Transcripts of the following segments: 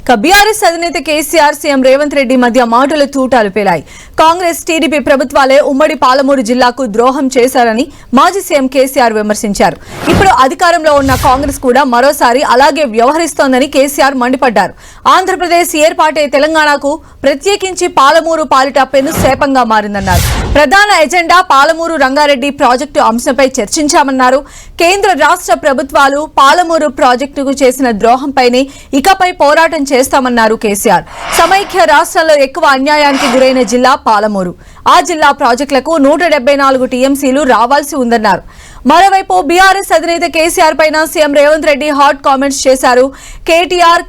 BRS అధినేత KCR CM Revanth Reddy మధ్య మాటల తూటాలు పేలాయి. కాంగ్రెస్ టీడీపీ ప్రభుత్వాలే ఉమ్మడి పాలమూరు జిల్లాకు ద్రోహం చేశారని మాజీ సీఎం కేసీఆర్ విమర్శించారు. ఇప్పుడు అధికారంలో ఉన్న కాంగ్రెస్ కూడా మరోసారి అలాగే వ్యవహరిస్తోందని కేసీఆర్ మండిపడ్డారు. ఆంధ్రప్రదేశ్ ఏర్పాటే తెలంగాణకు ప్రత్యేకించి పాలమూరు పాలిట పెను శాపంగా మారిందన్నారు. ప్రధాన ఎజెండా పాలమూరు రంగారెడ్డి ప్రాజెక్టు అంశంపై చర్చించామన్నారు. కేంద్ర రాష్ట్ర ప్రభుత్వాలు పాలమూరు ప్రాజెక్టుకు చేసిన ద్రోహంపైనే ఇకపై పోరాటం చేస్తామన్నారు కేసీఆర్. సమైక్య రాష్ట్రాల్లో ఎక్కువ అన్యాయానికి గురైన జిల్లా పాలమూరు. ఆ జిల్లా ప్రాజెక్టులకు 174 టీఎంసీలు రావాల్సి ఉందన్నారు. మరోవైపు బీఆర్ఎస్ అధినేత కేసీఆర్ పైన CM Revanth Reddy hot comments చేశారు.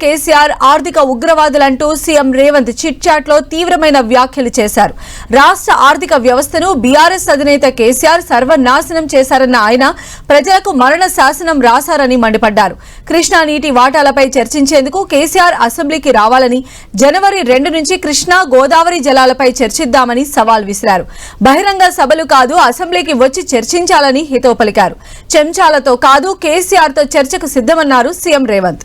కేసీఆర్ ఆర్థిక ఉగ్రవాదులంటూ సీఎం రేవంత్ చిట్ చాట్ లో తీవ్రమైన వ్యాఖ్యలు చేశారు. రాష్ట్ర ఆర్థిక వ్యవస్థను బీఆర్ఎస్ అధినేత కేసీఆర్ సర్వనాశనం చేశారన్న ఆయన ప్రజలకు మరణ శాసనం రాశారని మండిపడ్డారు. కృష్ణా నీటి వాటాలపై చర్చించేందుకు కేసీఆర్ అసెంబ్లీకి రావాలని, జనవరి 2 నుంచి కృష్ణా గోదావరి జలాలపై చర్చిద్దామని సవాల్ విసిరారు. బహిరంగ సభలు కాదు, అసెంబ్లీకి వచ్చి చర్చించాలని హితవు పలికారు. చెంచాలతో కాదు, కేసీఆర్ తో చర్చకు సిద్ధమన్నారు సీఎం రేవంత్.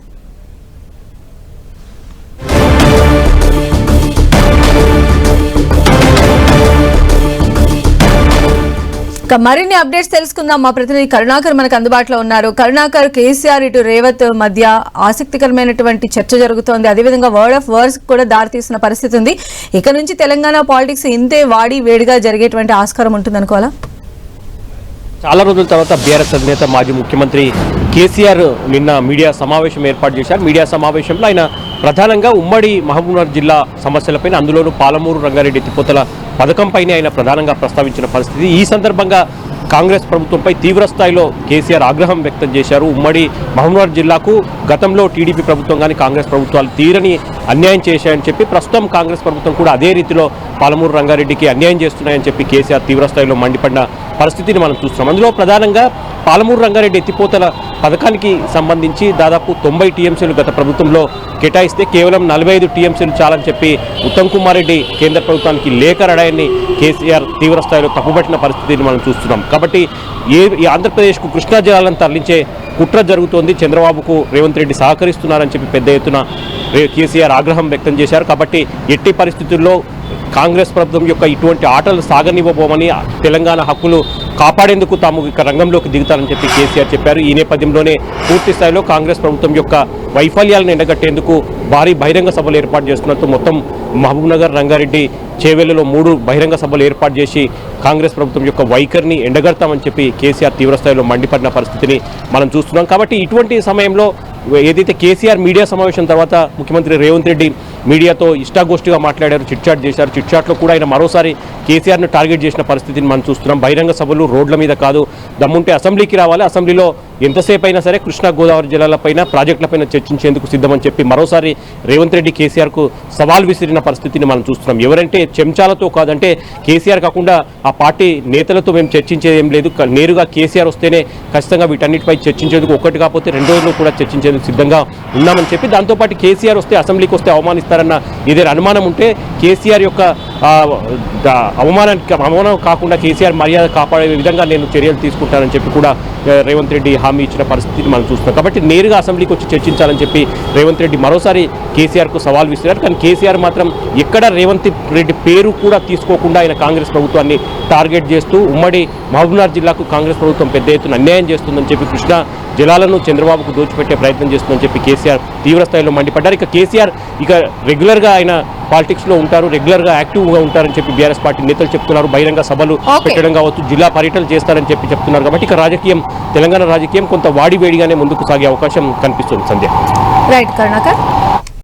మరిన్ని అప్డేట్స్ తెలుసుకుందాం. మా ప్రతినిధి కరుణాకర్ మనకు అందుబాటులో ఉన్నారు. కరుణాకర్, కేసీఆర్ ఇటు రేవంత్ మధ్య ఆసక్తికరమైనటువంటి చర్చ జరుగుతోంది. అదేవిధంగా వర్డ్ ఆఫ్ వర్డ్స్ కూడా దారితీసిన పరిస్థితి ఉంది. ఇక నుంచి తెలంగాణ పాలిటిక్స్ ఇంతే వాడి వేడిగా జరిగేటువంటి ఆస్కారం ఉంటుందనుకోవాలా? చాలా రోజుల తర్వాత బీఆర్ఎస్ అధినేత మాజీ ముఖ్యమంత్రి కేసీఆర్ నిన్న మీడియా సమావేశం ఏర్పాటు చేశారు. మీడియా సమావేశంలో ఆయన ప్రధానంగా ఉమ్మడి మహబూబ్నగర్ జిల్లా సమస్యలపైన, అందులోనూ పాలమూరు రంగారెడ్డి ఎత్తిపోతల పథకంపైనే ఆయన ప్రధానంగా ప్రస్తావించిన పరిస్థితి. ఈ సందర్భంగా కాంగ్రెస్ ప్రభుత్వంపై తీవ్ర స్థాయిలో కేసీఆర్ ఆగ్రహం వ్యక్తం చేశారు. ఉమ్మడి మహబూబ్నగర్ జిల్లాకు గతంలో టీడీపీ ప్రభుత్వం కానీ కాంగ్రెస్ ప్రభుత్వాలు తీరని అన్యాయం చేశాయని చెప్పి, ప్రస్తుతం కాంగ్రెస్ ప్రభుత్వం కూడా అదే రీతిలో పాలమూరు రంగారెడ్డికి అన్యాయం చేస్తున్నాయని చెప్పి కేసీఆర్ తీవ్ర స్థాయిలో మండిపడిన పరిస్థితిని మనం చూస్తున్నాం. అందులో ప్రధానంగా పాలమూరు రంగారెడ్డి ఎత్తిపోతల పథకానికి సంబంధించి దాదాపు 90 టీఎంసీలు గత ప్రభుత్వంలో కేటాయిస్తే కేవలం 45 టీఎంసీలు చాలని చెప్పి ఉత్తమ్ కుమార్ రెడ్డి కేంద్ర ప్రభుత్వానికి లేఖ రాయడాన్ని కేసీఆర్ తీవ్ర స్థాయిలో తప్పుపట్టిన పరిస్థితిని మనం చూస్తున్నాం. కాబట్టి ఈ ఆంధ్రప్రదేశ్కు కృష్ణా జలాలను తరలించే కుట్ర జరుగుతోంది, చంద్రబాబుకు రేవంత్ రెడ్డి సహకరిస్తున్నారని చెప్పి పెద్ద ఎత్తున కేసీఆర్ ఆగ్రహం వ్యక్తం చేశారు. కాబట్టి ఎట్టి పరిస్థితుల్లో కాంగ్రెస్ ప్రభుత్వం యొక్క ఇటువంటి ఆటలు సాగనివ్వబోమని, తెలంగాణ హక్కులు కాపాడేందుకు తాము ఇక రంగంలోకి దిగుతారని చెప్పి కేసీఆర్ చెప్పారు. ఈ నేపథ్యంలోనే పూర్తి స్థాయిలో కాంగ్రెస్ ప్రభుత్వం యొక్క వైఫల్యాలను ఎండగట్టేందుకు భారీ బహిరంగ సభలు ఏర్పాటు చేస్తున్నట్టు మొత్తం మహబూబ్నగర్, రంగారెడ్డి, చేవెళ్లలో 3 బహిరంగ సభలు ఏర్పాటు చేసి కాంగ్రెస్ ప్రభుత్వం యొక్క వైఖరిని ఎండగడతామని చెప్పి కేసీఆర్ తీవ్రస్థాయిలో మండిపడిన పరిస్థితిని మనం చూస్తున్నాం. కాబట్టి ఇటువంటి సమయంలో ఏదైతే కేసీఆర్ మీడియా సమావేశం తర్వాత ముఖ్యమంత్రి రేవంత్ రెడ్డి మీడియాతో ఇష్టాగోష్ఠిగా మాట్లాడారు, చిట్చాట్ చేశారు. చిట్చాట్లో కూడా ఆయన మరోసారి కేసీఆర్ను టార్గెట్ చేసిన పరిస్థితిని మనం చూస్తున్నాం. బహిరంగ సభలు రోడ్ల మీద కాదు, దమ్ముంటే అసెంబ్లీకి రావాలి, అసెంబ్లీలో ఎంతసేపు అయినా సరే కృష్ణా గోదావరి జలాలపైన, ప్రాజెక్టులపైన చర్చించేందుకు సిద్ధమని చెప్పి మరోసారి రేవంత్ రెడ్డి కేసీఆర్కు సవాల్ విసిరిన పరిస్థితిని మనం చూస్తున్నాం. ఎవరంటే చెంచాలతో కాదంటే కేసీఆర్ కాకుండా ఆ పార్టీ నేతలతో మేము చర్చించేది ఏం లేదు, నేరుగా కేసీఆర్ వస్తేనే ఖచ్చితంగా వీటన్నిటిపై చర్చించేందుకు, ఒక్కటి కాకపోతే 2 రోజులు కూడా చర్చించేందుకు సిద్ధంగా ఉన్నామని చెప్పి, దాంతోపాటు కేసీఆర్ వస్తే అసెంబ్లీకి వస్తే అవమానిస్తారన్న ఏదైనా అనుమానం ఉంటే కేసీఆర్ యొక్క అవమానం కాకుండా కేసీఆర్ మర్యాద కాపాడే విధంగా నేను చర్యలు తీసుకుంటానని చెప్పి కూడా రేవంత్ రెడ్డి హామీ ఇచ్చిన పరిస్థితిని మనం చూస్తున్నాం. కాబట్టి నేరుగా అసెంబ్లీకి వచ్చి చర్చించాలని చెప్పి రేవంత్ రెడ్డి మరోసారి కేసీఆర్కు సవాల్ విసిరారు. కానీ కేసీఆర్ మాత్రం ఎక్కడ రేవంత్ రెడ్డి పేరు కూడా తీసుకోకుండా ఆయన కాంగ్రెస్ ప్రభుత్వాన్ని టార్గెట్ చేస్తూ ఉమ్మడి మహబూబ్నగర్ జిల్లాకు కాంగ్రెస్ ప్రభుత్వం పెద్ద ఎత్తున అన్యాయం చేస్తుందని చెప్పి, కృష్ణా జలాలను చంద్రబాబుకు దోచిపెట్టే ప్రయత్నం చేస్తుందని చెప్పి కేసీఆర్ తీవ్ర స్థాయిలో మండిపడ్డారు. ఇక కేసీఆర్ ఇక రెగ్యులర్గా ఆయన పాలిటిక్స్లో ఉంటారు, రెగ్యులర్గా యాక్టివ్గా ఉంటారని చెప్పి బీఆర్ఎస్ పార్టీ నేతలు చెప్తున్నారు. బహిరంగ సభలు పెట్టడం కావచ్చు, జిల్లా పర్యటనలు చేస్తారని చెప్పి చెప్తున్నారు. కాబట్టి ఇక రాజకీయం, తెలంగాణ రాజకీయం కొంత వాడివేడిగానే ముందుకు సాగే అవకాశం కనిపిస్తుంది. సంధ్య. రైట్ కరుణాకర్.